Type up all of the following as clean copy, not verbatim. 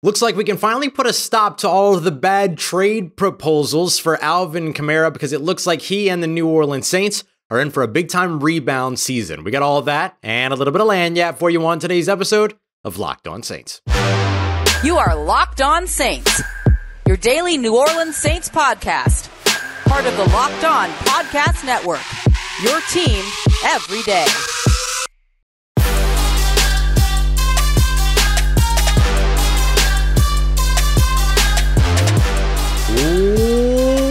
Looks like we can finally put a stop to all of the bad trade proposals for Alvin Kamara because it looks like he and the New Orleans Saints are in for a big-time rebound season. We got all of that and a little bit of lagniappe for you on today's episode of Locked On Saints. You are Locked On Saints, your daily New Orleans Saints podcast. Part of the Locked On Podcast Network, your team every day.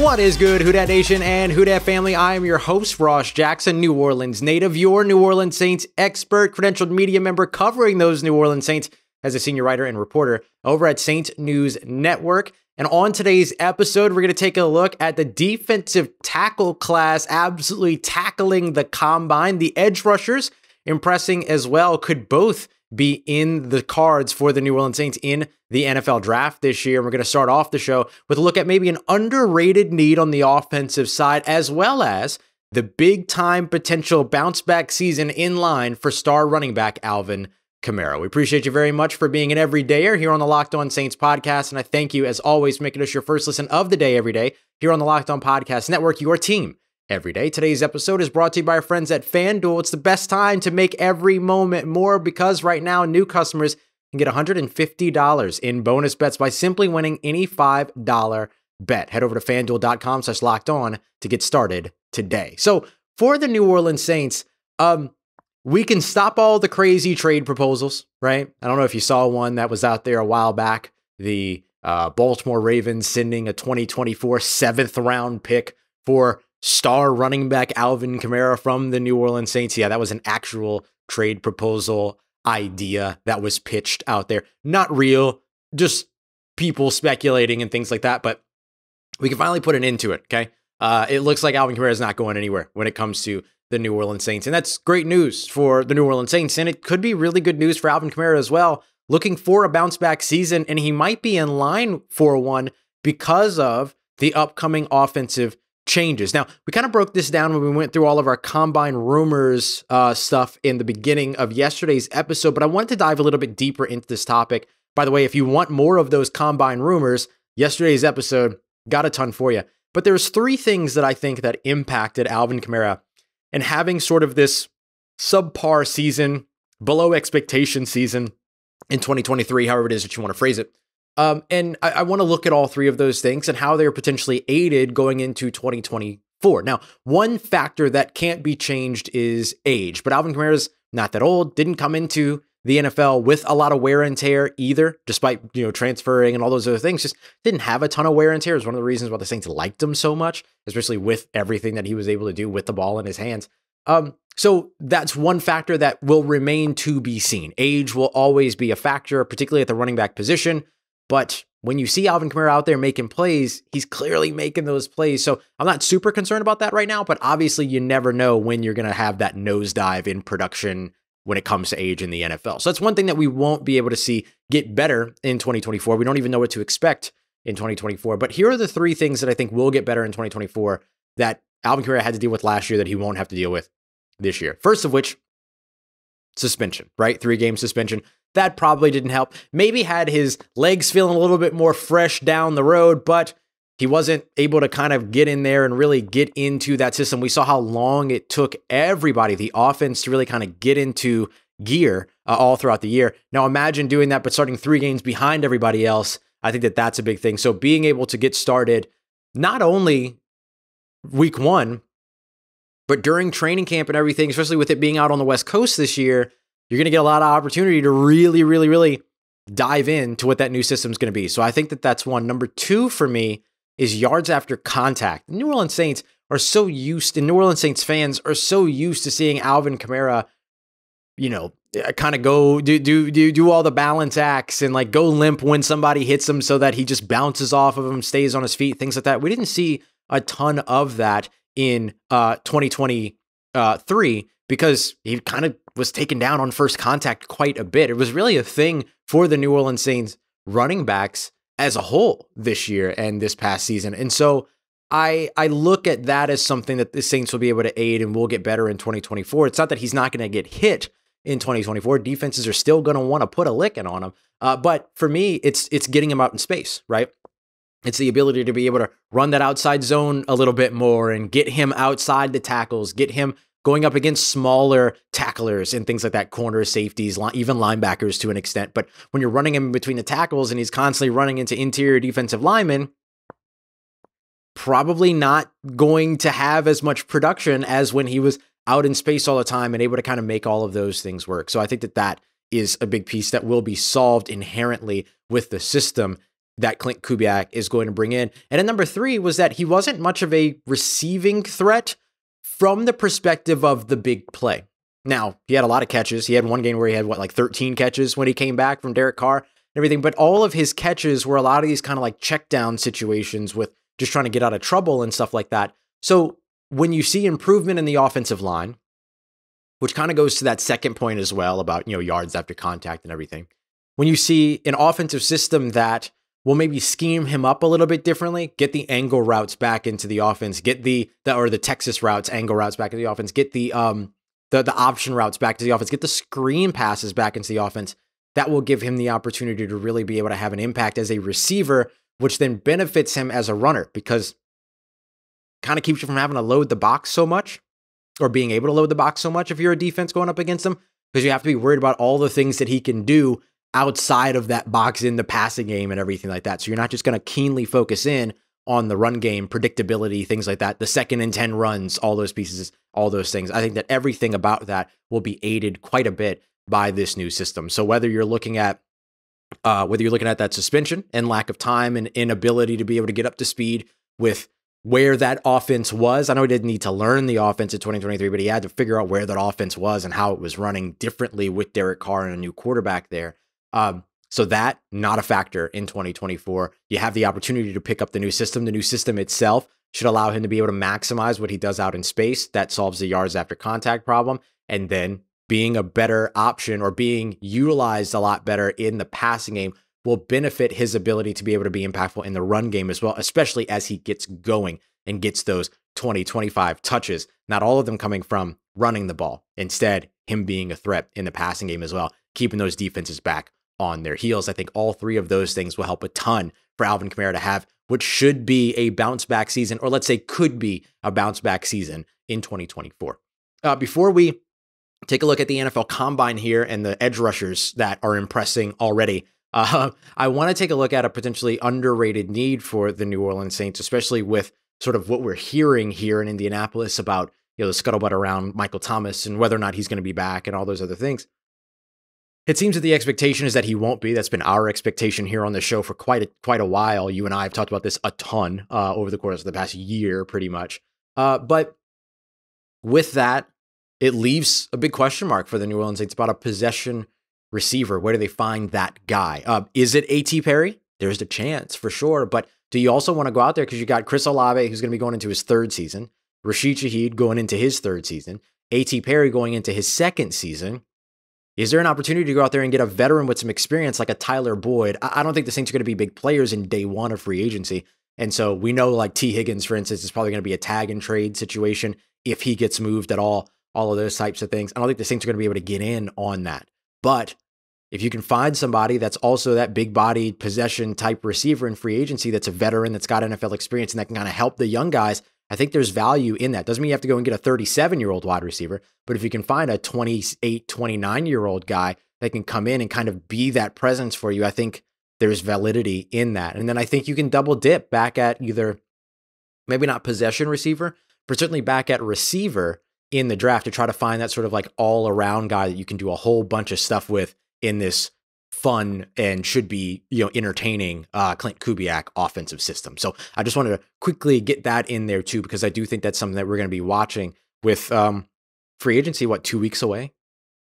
What is good, Who Dat Nation and Who Dat family? I am your host, Ross Jackson, New Orleans native, your New Orleans Saints expert, credentialed media member covering those New Orleans Saints as a senior writer and reporter over at Saint News Network. And on today's episode, we're going to take a look at the defensive tackle class absolutely tackling the combine. The edge rushers impressing as well could both be in the cards for the New Orleans Saints in the NFL draft this year. And we're going to start off the show with a look at maybe an underrated need on the offensive side, as well as the big time potential bounce back season in line for star running back Alvin Kamara. We appreciate you very much for being an everydayer here on the Locked On Saints podcast. And I thank you as always for making us your first listen of the day every day here on the Locked On Podcast Network, your team every day. Today's episode is brought to you by our friends at FanDuel. It's the best time to make every moment more because right now new customers can get $150 in bonus bets by simply winning any $5 bet. Head over to FanDuel.com/lockedon to get started today. So for the New Orleans Saints, we can stop all the crazy trade proposals, right? I don't know if you saw one that was out there a while back. The Baltimore Ravens sending a 2024 7th round pick for star running back Alvin Kamara from the New Orleans Saints. Yeah, that was an actual trade proposal idea that was pitched out there. Not real, just people speculating and things like that. But we can finally put an end to it, okay? It looks like Alvin Kamara is not going anywhere when it comes to the New Orleans Saints. And that's great news for the New Orleans Saints. And it could be really good news for Alvin Kamara as well. Looking for a bounce back season. And he might be in line for one because of the upcoming offensive changes. Now, we kind of broke this down when we went through all of our combine rumors stuff in the beginning of yesterday's episode, but I wanted to dive a little bit deeper into this topic. By the way, if you want more of those combine rumors, yesterday's episode got a ton for you. But there's three things that I think that impacted Alvin Kamara and having sort of this subpar season, below expectation season in 2023, however it is that you want to phrase it. And I want to look at all three of those things and how they're potentially aided going into 2024. Now, one factor that can't be changed is age, but Alvin Kamara's not that old, didn't come into the NFL with a lot of wear and tear either, despite, transferring and all those other things, just didn't have a ton of wear and tear. Is one of the reasons why the Saints liked him so much, especially with everything that he was able to do with the ball in his hands. So that's one factor that will remain to be seen. Age will always be a factor, particularly at the running back position. But when you see Alvin Kamara out there making plays, he's clearly making those plays. So I'm not super concerned about that right now, but obviously you never know when you're going to have that nosedive in production when it comes to age in the NFL. So that's one thing that we won't be able to see get better in 2024. We don't even know what to expect in 2024. But here are the three things that I think will get better in 2024 that Alvin Kamara had to deal with last year that he won't have to deal with this year. First of which, suspension, right? 3-game suspension. That probably didn't help. Maybe had his legs feeling a little bit more fresh down the road, but he wasn't able to kind of get in there and really get into that system. We saw how long it took everybody, the offense, to really kind of get into gear all throughout the year. Now imagine doing that, but starting 3 games behind everybody else. I think that that's a big thing. So being able to get started, not only week 1, but during training camp and everything, especially with it being out on the West Coast this year, you're going to get a lot of opportunity to really dive into what that new system is going to be. So I think that that's one. Number 2 for me is yards after contact. The New Orleans Saints are so used, and New Orleans Saints fans are so used to seeing Alvin Kamara, kind of go do all the balance acts and like go limp when somebody hits him so that he just bounces off of him, stays on his feet, things like that. We didn't see a ton of that in 2023 because he kind of was taken down on first contact quite a bit. It was really a thing for the New Orleans Saints running backs as a whole this year and this past season. And so I look at that as something that the Saints will be able to aid and will get better in 2024. It's not that he's not going to get hit in 2024. Defenses are still going to want to put a licking on him. But for me, it's getting him out in space, right? It's the ability to be able to run that outside zone a little bit more and get him outside the tackles, get him going up against smaller tacklers and things like that, corners, safeties, even linebackers to an extent. But when you're running him between the tackles and he's constantly running into interior defensive linemen, probably not going to have as much production as when he was out in space all the time and able to kind of make all of those things work. So I think that is a big piece that will be solved inherently with the system that Klint Kubiak is going to bring in. And then number 3 was that he wasn't much of a receiving threat from the perspective of the big play. Now, he had a lot of catches. He had one game where he had, 13 catches when he came back from Derek Carr and everything. But all of his catches were a lot of these kind of like check down situations with just trying to get out of trouble and stuff like that. So when you see improvement in the offensive line, which kind of goes to that second point as well about, yards after contact and everything. When you see an offensive system that will maybe scheme him up a little bit differently, get the angle routes back into the offense, get the Texas routes, angle routes back into the offense, get the option routes back to the offense, get the screen passes back into the offense, that will give him the opportunity to really be able to have an impact as a receiver, which then benefits him as a runner because kind of keeps you from having to load the box so much or being able to load the box so much if you're a defense going up against him, because you have to be worried about all the things that he can do outside of that box in the passing game and everything like that. So you're not just going to keenly focus in on the run game, predictability, things like that, the 2nd and 10 runs, all those pieces, all those things. I think that everything about that will be aided quite a bit by this new system. So whether you're looking at that suspension and lack of time and inability to be able to get up to speed with where that offense was. I know he didn't need to learn the offense in 2023, but he had to figure out where that offense was and how it was running differently with Derek Carr and a new quarterback there. So that, not a factor in 2024. You have the opportunity to pick up the new system. The new system itself should allow him to be able to maximize what he does out in space. That solves the yards after contact problem. And then being a better option or being utilized a lot better in the passing game will benefit his ability to be able to be impactful in the run game as well, especially as he gets going and gets those 20, 25 touches, not all of them coming from running the ball. Instead, him being a threat in the passing game as well, keeping those defenses back on their heels. I think all 3 of those things will help a ton for Alvin Kamara to have what should be a bounce back season, or let's say could be a bounce back season in 2024. Before we take a look at the NFL Combine here and the edge rushers that are impressing already, I want to take a look at a potentially underrated need for the New Orleans Saints, especially with sort of what we're hearing here in Indianapolis about, the scuttlebutt around Michael Thomas and whether or not he's going to be back and all those other things. It seems that the expectation is that he won't be. That's been our expectation here on the show for quite a while. You and I have talked about this a ton over the course of the past year, pretty much. But with that, it leaves a big question mark for the New Orleans Saints about a possession receiver. Where do they find that guy? Is it A.T. Perry? There's a chance for sure. But do you also want to go out there because you got Chris Olave, who's going to be going into his 3rd season, Rashid Shaheed going into his 3rd season, A.T. Perry going into his 2nd season? Is there an opportunity to go out there and get a veteran with some experience like a Tyler Boyd? I don't think the Saints are going to be big players in day 1 of free agency. And so we know like T. Higgins, for instance, is probably going to be a tag and trade situation if he gets moved at all of those types of things. I don't think the Saints are going to be able to get in on that. But if you can find somebody that's also that big bodied possession type receiver in free agency, that's a veteran, that's got NFL experience and that can kind of help the young guys, I think there's value in that. Doesn't mean you have to go and get a 37-year-old wide receiver, but if you can find a 28, 29-year-old guy that can come in and kind of be that presence for you, I think there's validity in that. And then I think you can double dip back at either, maybe not possession receiver, but certainly back at receiver in the draft to try to find that sort of like all-around guy that you can do a whole bunch of stuff with in this fun and should be, entertaining Klint Kubiak offensive system. So I just wanted to quickly get that in there too, because I do think that's something that we're going to be watching with free agency, 2 weeks away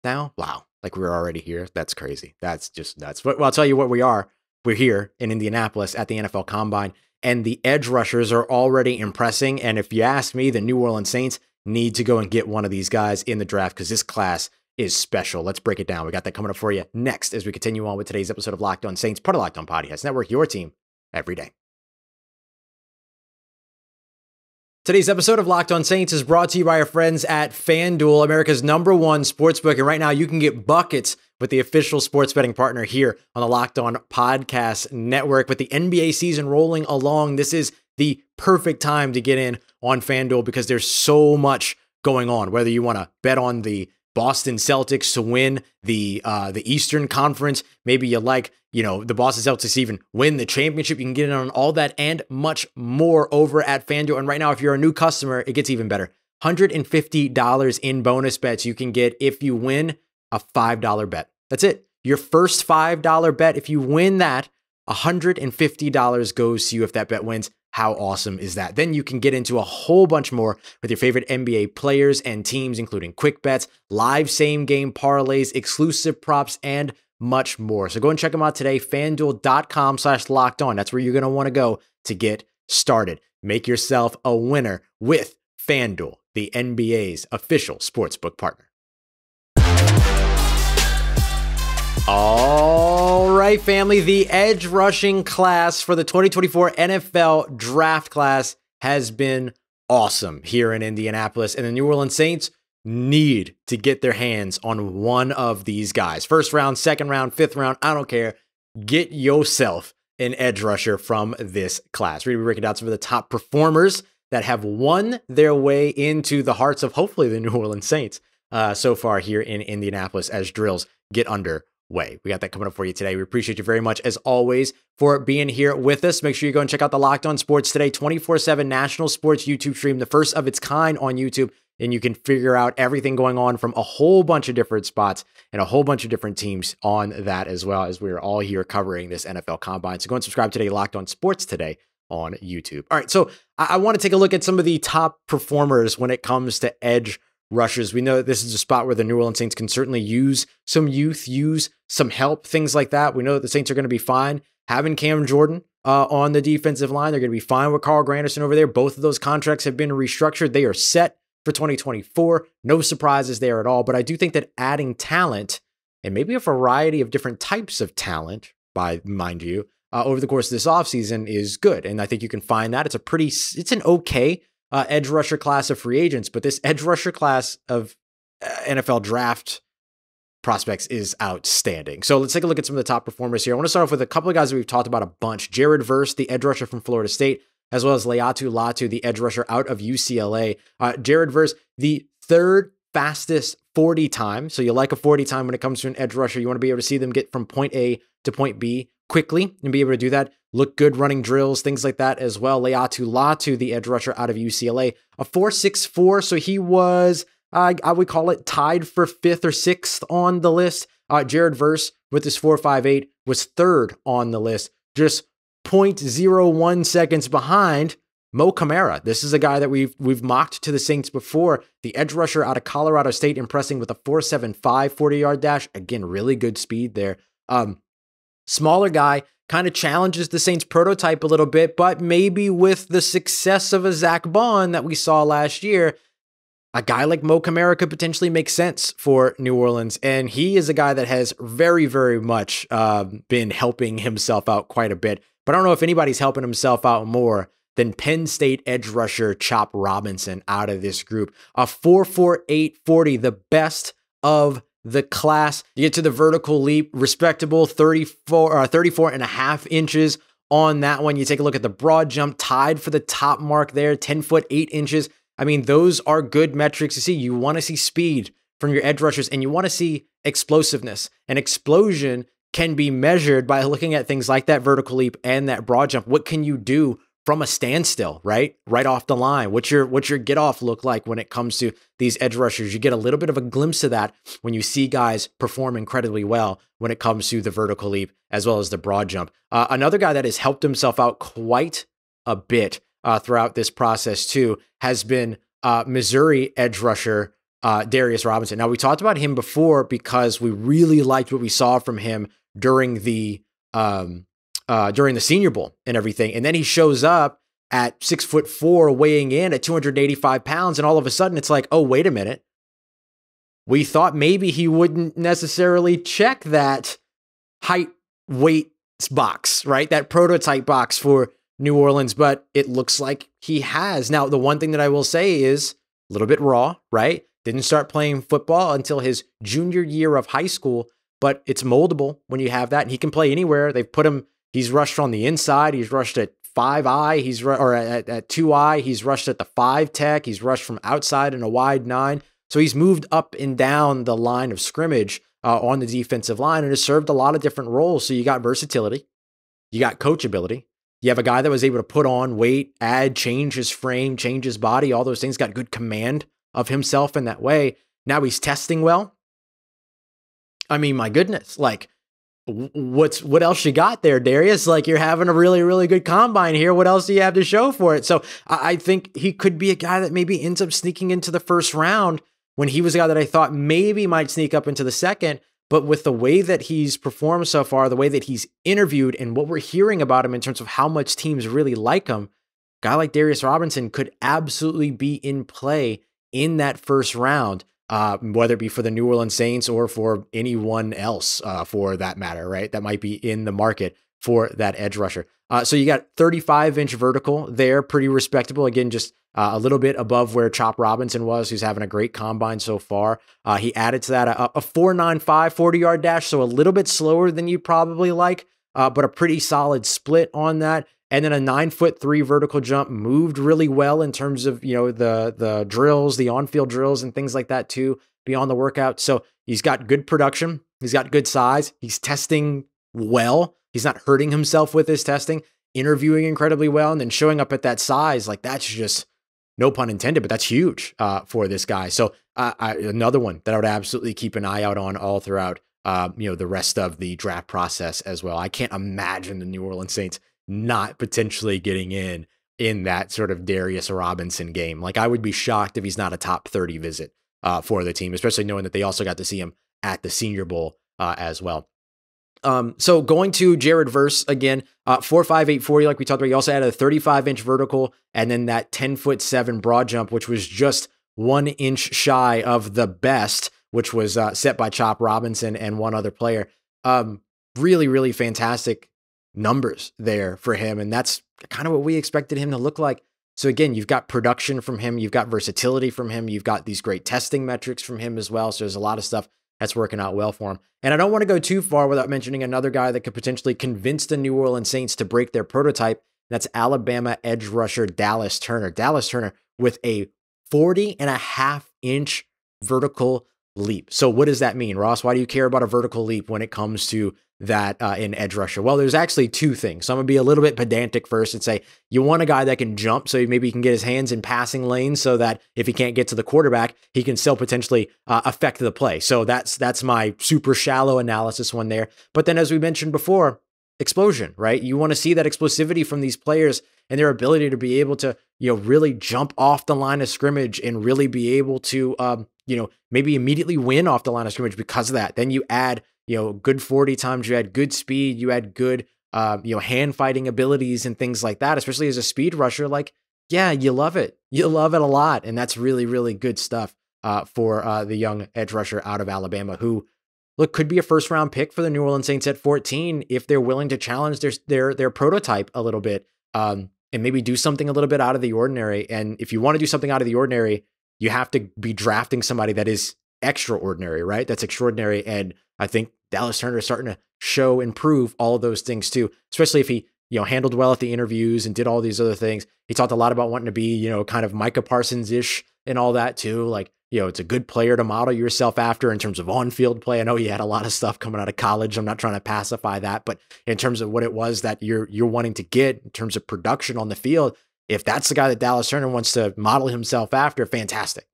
now? Wow. Like we're already here. That's crazy. That's just nuts. But I'll tell you what we are. We're here in Indianapolis at the NFL Combine, and the edge rushers are already impressing. And if you ask me, the New Orleans Saints need to go and get one of these guys in the draft because this class is special. Let's break it down. We got that coming up for you next as we continue on with today's episode of Locked On Saints, part of Locked On Podcast Network, your team every day. Today's episode of Locked On Saints is brought to you by our friends at FanDuel, America's #1 sportsbook. And right now you can get buckets with the official sports betting partner here on the Locked On Podcast Network. With the NBA season rolling along, this is the perfect time to get in on FanDuel because there's so much going on. Whether you want to bet on the Boston Celtics to win the Eastern Conference, maybe you like, the Boston Celtics to even win the championship. You can get in on all that and much more over at FanDuel. And right now, if you're a new customer, it gets even better. $150 in bonus bets you can get if you win a $5 bet. That's it. Your first $5 bet, if you win that, $150 goes to you if that bet wins. How awesome is that? Then you can get into a whole bunch more with your favorite NBA players and teams, including quick bets, live same game parlays, exclusive props, and much more. So go and check them out today. FanDuel.com/lockedon. That's where you're going to want to go to get started. Make yourself a winner with FanDuel, the NBA's official sportsbook partner. All right, family, the edge rushing class for the 2024 NFL draft class has been awesome here in Indianapolis, and the New Orleans Saints need to get their hands on one of these guys. First round, second round, fifth round, I don't care. Get yourself an edge rusher from this class. We're going to be breaking down some of the top performers that have won their way into the hearts of hopefully the New Orleans Saints so far here in Indianapolis as drills get underway. We got that coming up for you today. We appreciate you very much, as always, for being here with us. Make sure you go and check out the Locked On Sports Today 24/7 national sports YouTube stream, the first of its kind on YouTube. And you can figure out everything going on from a whole bunch of different spots and a whole bunch of different teams on that, as well as we're all here covering this NFL Combine. So go and subscribe today, Locked On Sports Today on YouTube. All right, so I want to take a look at some of the top performers when it comes to edge rushers. We know that this is a spot where the New Orleans Saints can certainly use some youth, use some help, things like that. We know that the Saints are going to be fine having Cam Jordan on the defensive line. They're going to be fine with Carl Granderson over there. Both of those contracts have been restructured. They are set for 2024. No surprises there at all. But I do think that adding talent, and maybe a variety of different types of talent, mind you, over the course of this offseason is good. And I think you can find that. It's an okay edge rusher class of free agents, but this edge rusher class of NFL draft prospects is outstanding. So let's take a look at some of the top performers here. I want to start off with a couple of guys that we've talked about a bunch. Jared Verse, the edge rusher from Florida State, as well as Laiatu Latu, the edge rusher out of UCLA. Jared Verse, the third fastest 40 time. So you like a 40 time when it comes to an edge rusher. You want to be able to see them get from point A to point B quickly and be able to do that. Look good running drills, things like that as well. Laiatu Latu, the edge rusher out of UCLA, a 4.64. So he was, I would call it, tied for 5th or 6th on the list. Jared Verse with his 4.58 was 3rd on the list, just 0.01 seconds behind Mo Kamara. This is a guy that we've mocked to the Saints before. The edge rusher out of Colorado State, impressing with a 4.75 40-yard dash. Again, really good speed there. Smaller guy, kind of challenges the Saints prototype a little bit, but maybe with the success of a Zach Bond that we saw last year, a guy like Mo Kamara could potentially make sense for New Orleans. And he is a guy that has very, very much been helping himself out quite a bit. But I don't know if anybody's helping himself out more than Penn State edge rusher Chop Robinson out of this group. A 4.48 40, the best of the class. You get to the vertical leap, respectable 34.5 inches on that one. You take a look at the broad jump, tied for the top mark there, 10 foot 8 inches. I mean, those are good metrics to see. You want to see speed from your edge rushers, and you want to see explosiveness. And explosion can be measured by looking at things like that vertical leap and that broad jump. What can you do from a standstill, right off the line? What's your get off look like when it comes to these edge rushers? You get a little bit of a glimpse of that when you see guys perform incredibly well when it comes to the vertical leap as well as the broad jump. Another guy that has helped himself out quite a bit throughout this process too has been Missouri edge rusher Darius Robinson. Now, we talked about him before because we really liked what we saw from him during the Senior Bowl and everything. And then he shows up at 6'4", weighing in at 285 pounds. And all of a sudden it's like, oh, wait a minute. We thought maybe he wouldn't necessarily check that height weight box, right? That prototype box for New Orleans, but it looks like he has. Now, the one thing that I will say is a little bit raw, right? Didn't start playing football until his junior year of high school, but it's moldable when you have that. And he can play anywhere. They've put him, he's rushed on the inside. He's rushed at 5-eye. At 2-eye. He's rushed at the 5 tech. He's rushed from outside in a wide 9. So he's moved up and down the line of scrimmage on the defensive line and has served a lot of different roles. So you got versatility. You got coachability. You have a guy that was able to put on weight, add, change his frame, change his body, all those things, got good command of himself in that way. Now he's testing well. I mean, my goodness, like what else you got there, Darius? Like, you're having a really, really good combine here. What else do you have to show for it? So I think he could be a guy that maybe ends up sneaking into the first round when he was a guy that I thought maybe might sneak up into the second. But with the way that he's performed so far, the way that he's interviewed and what we're hearing about him in terms of how much teams really like him, a guy like Darius Robinson could absolutely be in play in that first round, whether it be for the New Orleans Saints or for anyone else for that matter, right? That might be in the market for that edge rusher. So you got 35-inch vertical there, pretty respectable. Again, just a little bit above where Chop Robinson was, who's having a great combine so far. He added to that a 4.95 40-yard dash, so a little bit slower than you probably like, but a pretty solid split on that. And then a 9'3" vertical jump, moved really well in terms of, the drills, the on-field drills and things like that too, beyond the workout. So he's got good production. He's got good size. He's testing well. He's not hurting himself with his testing, interviewing incredibly well, and then showing up at that size. Like, that's just, no pun intended, but that's huge for this guy. So another one that I would absolutely keep an eye out on all throughout, the rest of the draft process as well. I can't imagine the New Orleans Saints not potentially getting in that sort of Darius Robinson game. Like, I would be shocked if he's not a top 30 visit for the team, especially knowing that they also got to see him at the Senior Bowl as well. So going to Jared Verse again, 4.5 840, like we talked about. He also had a 35-inch vertical and then that 10'7" broad jump, which was just 1 inch shy of the best, which was set by Chop Robinson and one other player. Really, really fantastic numbers there for him. And that's kind of what we expected him to look like. So again, you've got production from him. You've got versatility from him. You've got these great testing metrics from him as well. So there's a lot of stuff that's working out well for him. And I don't want to go too far without mentioning another guy that could potentially convince the New Orleans Saints to break their prototype. That's Alabama edge rusher Dallas Turner. Dallas Turner with a 40.5-inch vertical leap. So what does that mean, Ross? Why do you care about a vertical leap when it comes to that in edge rusher? Well, there's actually two things. So I'm going to be a little bit pedantic first and say you want a guy that can jump, so maybe he can get his hands in passing lanes so that if he can't get to the quarterback, he can still potentially affect the play. So that's my super shallow analysis one there. But then, as we mentioned before, explosion, right? You want to see that explosivity from these players and their ability to be able to, really jump off the line of scrimmage and really be able to, maybe immediately win off the line of scrimmage because of that. Then you add, good 40 times, you had good speed, you had good, hand fighting abilities and things like that, especially as a speed rusher. Like, yeah, you love it. You love it a lot. And that's really, really good stuff for the young edge rusher out of Alabama who, look, could be a first round pick for the New Orleans Saints at 14 if they're willing to challenge their prototype a little bit and maybe do something a little bit out of the ordinary. And if you want to do something out of the ordinary, you have to be drafting somebody that is extraordinary, right? That's extraordinary. And I think Dallas Turner is starting to show and prove all of those things too, especially if he, handled well at the interviews and did all these other things. He talked a lot about wanting to be, kind of Micah Parsons-ish and all that too. Like, it's a good player to model yourself after in terms of on-field play. I know he had a lot of stuff coming out of college. I'm not trying to pacify that, but in terms of what it was that you're wanting to get in terms of production on the field, if that's the guy that Dallas Turner wants to model himself after, fantastic.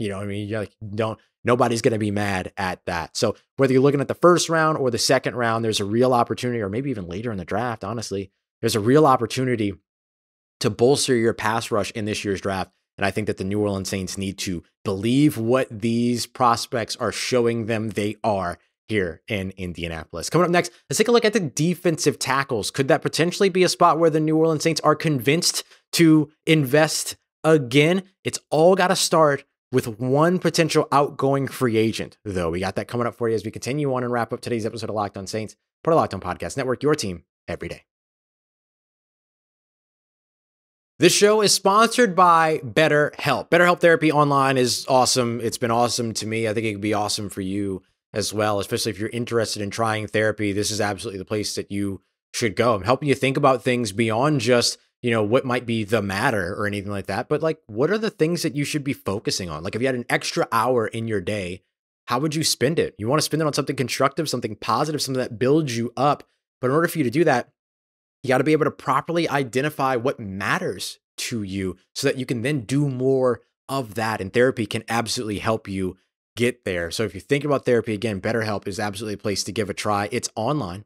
Nobody's going to be mad at that. So whether you're looking at the first round or the second round, there's a real opportunity, or maybe even later in the draft, honestly, there's a real opportunity to bolster your pass rush in this year's draft. And I think that the New Orleans Saints need to believe what these prospects are showing them they are here in Indianapolis. Coming up next, let's take a look at the defensive tackles. Could that potentially be a spot where the New Orleans Saints are convinced to invest again? It's all got to start with one potential outgoing free agent, though. We got that coming up for you as we continue on and wrap up today's episode of Locked On Saints, part of Locked On Podcast Network, your team every day. This show is sponsored by BetterHelp. BetterHelp Therapy Online is awesome. It's been awesome to me. I think it could be awesome for you as well, especially if you're interested in trying therapy. This is absolutely the place that you should go. I'm helping you think about things beyond just, what might be the matter or anything like that, but like, what are the things that you should be focusing on? Like if you had an extra hour in your day, how would you spend it? You want to spend it on something constructive, something positive, something that builds you up. But in order for you to do that, you got to be able to properly identify what matters to you so that you can then do more of that. And therapy can absolutely help you get there. So if you think about therapy, again, BetterHelp is absolutely a place to give a try. It's online.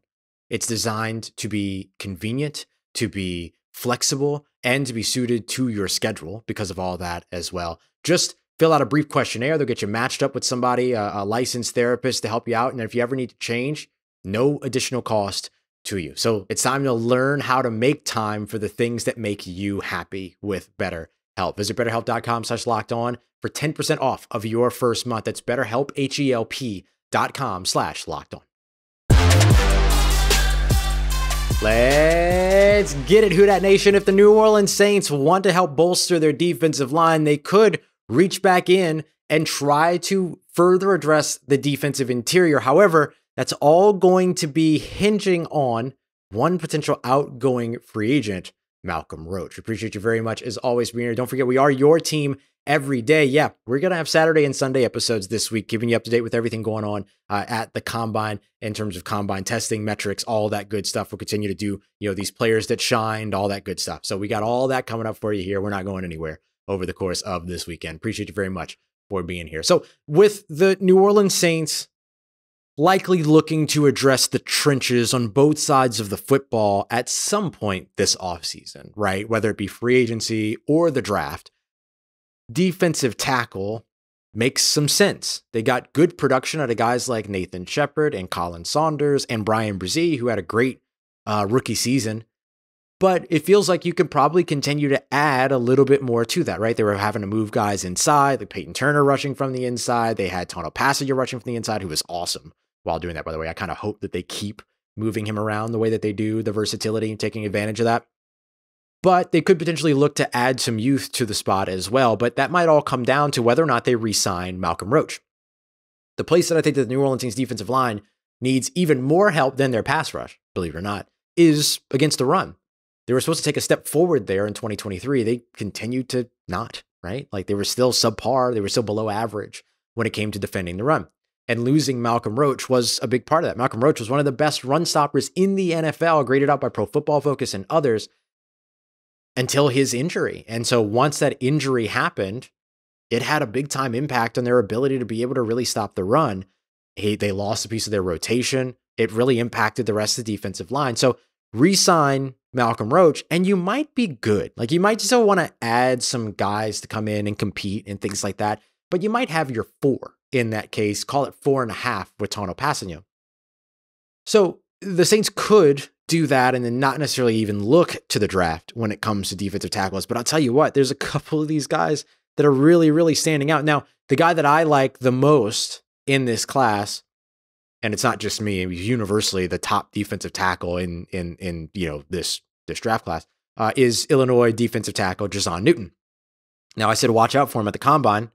It's designed to be convenient, to be flexible, and to be suited to your schedule because of all that as well. Just fill out a brief questionnaire. They'll get you matched up with somebody, a licensed therapist to help you out. And if you ever need to change, no additional cost to you. So it's time to learn how to make time for the things that make you happy with BetterHelp. Visit BetterHelp.com/lockedon for 10% off of your first month. That's BetterHelp, HELP.com/lockedon. Let's get it, Who Dat Nation. If the New Orleans Saints want to help bolster their defensive line, they could reach back in and try to further address the defensive interior. However, that's all going to be hinging on one potential outgoing free agent, Malcolm Roach. Appreciate you very much as always being here. Don't forget, we are your team every day. Yeah, we're going to have Saturday and Sunday episodes this week, keeping you up to date with everything going on at the Combine in terms of Combine testing, metrics, all that good stuff. We'll continue to do, these players that shined, all that good stuff. So we got all that coming up for you here. We're not going anywhere over the course of this weekend. Appreciate you very much for being here. So with the New Orleans Saints likely looking to address the trenches on both sides of the football at some point this offseason, right? Whether it be free agency or the draft, defensive tackle makes some sense. They got good production out of guys like Nathan Shepard and Colin Saunders and Brian Brzee, who had a great rookie season. But it feels like you could probably continue to add a little bit more to that, right? They were having to move guys inside, like Peyton Turner rushing from the inside. They had Tono Passenger rushing from the inside, who was awesome while doing that, by the way. I kind of hope that they keep moving him around the way that they do, the versatility and taking advantage of that. But they could potentially look to add some youth to the spot as well. But that might all come down to whether or not they re-sign Malcolm Roach. The place that I think that the New Orleans Saints defensive line needs even more help than their pass rush, believe it or not, is against the run. They were supposed to take a step forward there in 2023. They continued to not, right? Like they were still subpar. They were still below average when it came to defending the run. And losing Malcolm Roach was a big part of that. Malcolm Roach was one of the best run stoppers in the NFL, graded out by Pro Football Focus and others, until his injury. And so once that injury happened, it had a big time impact on their ability to be able to really stop the run. They lost a piece of their rotation. It really impacted the rest of the defensive line. So re-sign Malcolm Roach and you might be good. Like you might still want to add some guys to come in and compete and things like that, but you might have your 4 in that case, call it 4.5 with Tono Passenger. So the Saints could do that and then not necessarily even look to the draft when it comes to defensive tackles. But I'll tell you what, there's a couple of these guys that are really, really standing out. Now, the guy that I like the most in this class, and it's not just me, he's universally the top defensive tackle in this draft class, is Illinois defensive tackle Jason Newton. Now, I said watch out for him at the Combine.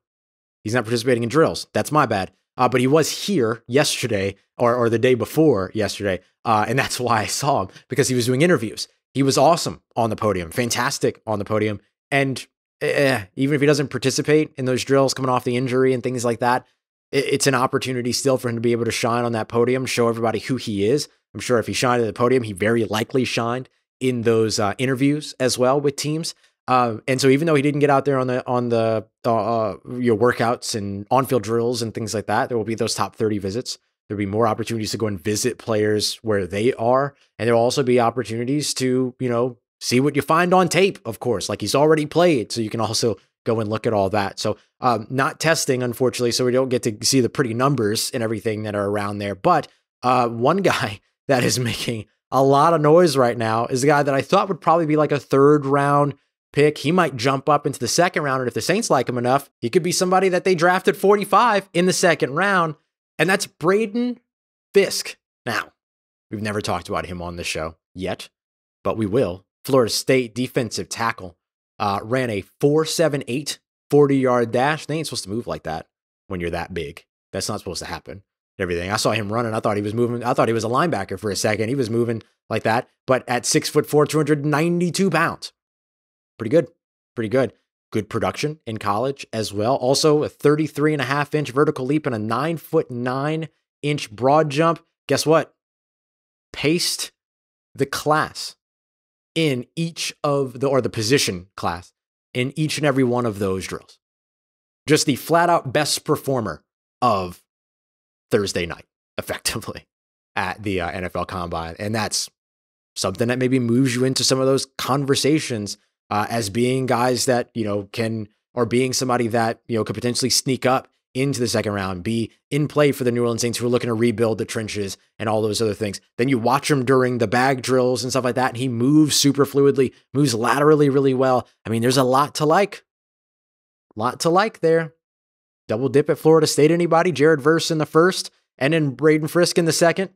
He's not participating in drills. That's my bad. But he was here yesterday or the day before yesterday. And that's why I saw him, because he was doing interviews. He was awesome on the podium, fantastic on the podium. And even if he doesn't participate in those drills coming off the injury and things like that, it's an opportunity still for him to be able to shine on that podium, show everybody who he is. I'm sure if he shined at the podium, he very likely shined in those interviews as well with teams. And so even though he didn't get out there on the workouts and on-field drills and things like that, there will be those top 30 visits. There'll be more opportunities to go and visit players where they are. And there'll also be opportunities to, see what you find on tape, of course, like he's already played. So you can also go and look at all that. So not testing, unfortunately, so we don't get to see the pretty numbers and everything that are around there. But one guy that is making a lot of noise right now is the guy that I thought would probably be like a 3rd round pick. He might jump up into the 2nd round. And if the Saints like him enough, he could be somebody that they drafted 45 in the 2nd round. And that's Braden Fiske. Now, we've never talked about him on the show yet, but we will. Florida State defensive tackle. ran a 4.78 40-yard dash. They ain't supposed to move like that when you're that big. That's not supposed to happen. Everything. I saw him running. I thought he was moving. I thought he was a linebacker for a second. He was moving like that. But at 6'4", 292 pounds. Pretty good. Pretty good. Good production in college as well. Also a 33.5-inch vertical leap and a 9'9" broad jump. Guess what? Paced the class in each of the position class in each and every one of those drills. Just the flat out best performer of Thursday night, effectively, at the NFL Combine. And that's something that maybe moves you into some of those conversations as being guys that, or being somebody that, could potentially sneak up into the second round, be in play for the New Orleans Saints who are looking to rebuild the trenches and all those other things. Then you watch him during the bag drills and stuff like that, and he moves super fluidly, moves laterally really well. I mean, there's a lot to like. Lot to like there. Double dip at Florida State, anybody? Jared Verse in the first, and then Braden Fiske in the second.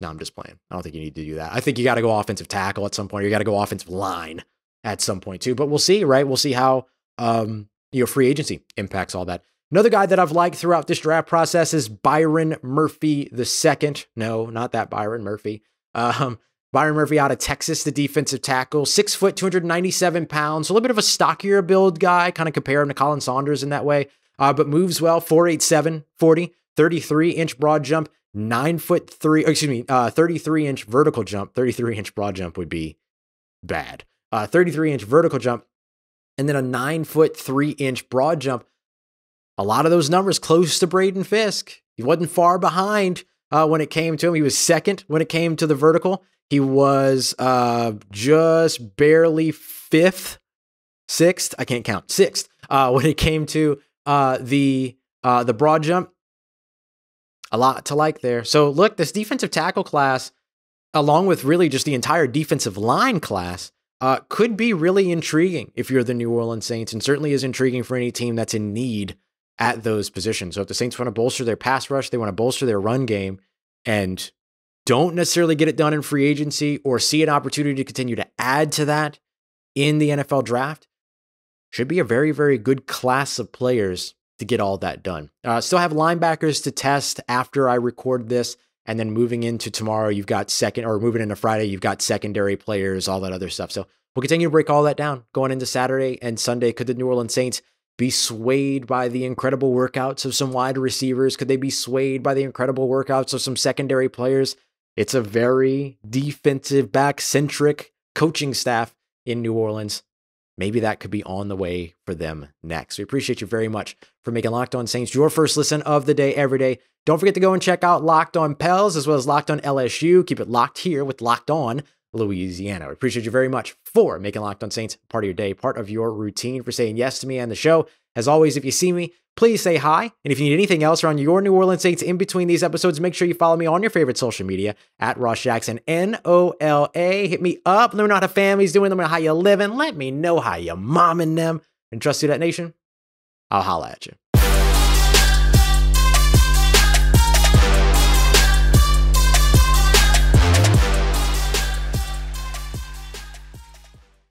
No, I'm just playing. I don't think you need to do that. I think you got to go offensive tackle at some point. You got to go offensive line at some point too. But we'll see, right? We'll see how free agency impacts all that. Another guy that I've liked throughout this draft process is Byron Murphy II. No, not that Byron Murphy. Byron Murphy out of Texas, the defensive tackle, 6 foot, 297 pounds. A little bit of a stockier build guy, kind of compare him to Colin Saunders in that way. But moves well, 4.87 40, 33-inch broad jump, 33-inch vertical jump. 33-inch broad jump would be bad. 33-inch vertical jump, and then a 9'3" broad jump. A lot of those numbers close to Braden Fiske. He wasn't far behind when it came to him. He was second when it came to the vertical. He was just barely sixth. I can't count. Sixth when it came to the broad jump. A lot to like there. So look, this defensive tackle class, along with really just the entire defensive line class, could be really intriguing if you're the New Orleans Saints, and certainly is intriguing for any team that's in need at those positions. So if the Saints want to bolster their pass rush, they want to bolster their run game, and don't necessarily get it done in free agency or see an opportunity to continue to add to that in the NFL draft, should be a very, very good class of players to get all that done. Still have linebackers to test after I record this. And then moving into tomorrow, you've got moving into Friday, you've got secondary players, all that other stuff. So we'll continue to break all that down going into Saturday and Sunday. Could the New Orleans Saints be swayed by the incredible workouts of some wide receivers? Could they be swayed by the incredible workouts of some secondary players? It's a very defensive back-centric coaching staff in New Orleans. Maybe that could be on the way for them next. We appreciate you very much for making Locked On Saints your first listen of the day every day. Don't forget to go and check out Locked On Pels as well as Locked On LSU. Keep it locked here with Locked On Louisiana. We appreciate you very much for making Locked On Saints part of your day, part of your routine, for saying yes to me and the show. As always, if you see me, please say hi. And if you need anything else around your New Orleans Saints in between these episodes, make sure you follow me on your favorite social media at Ross Jackson, NOLA. Hit me up. Let me know how the family's doing. Let me know how you living. Let me know how you momming them. And trust you, that nation. I'll holla at you.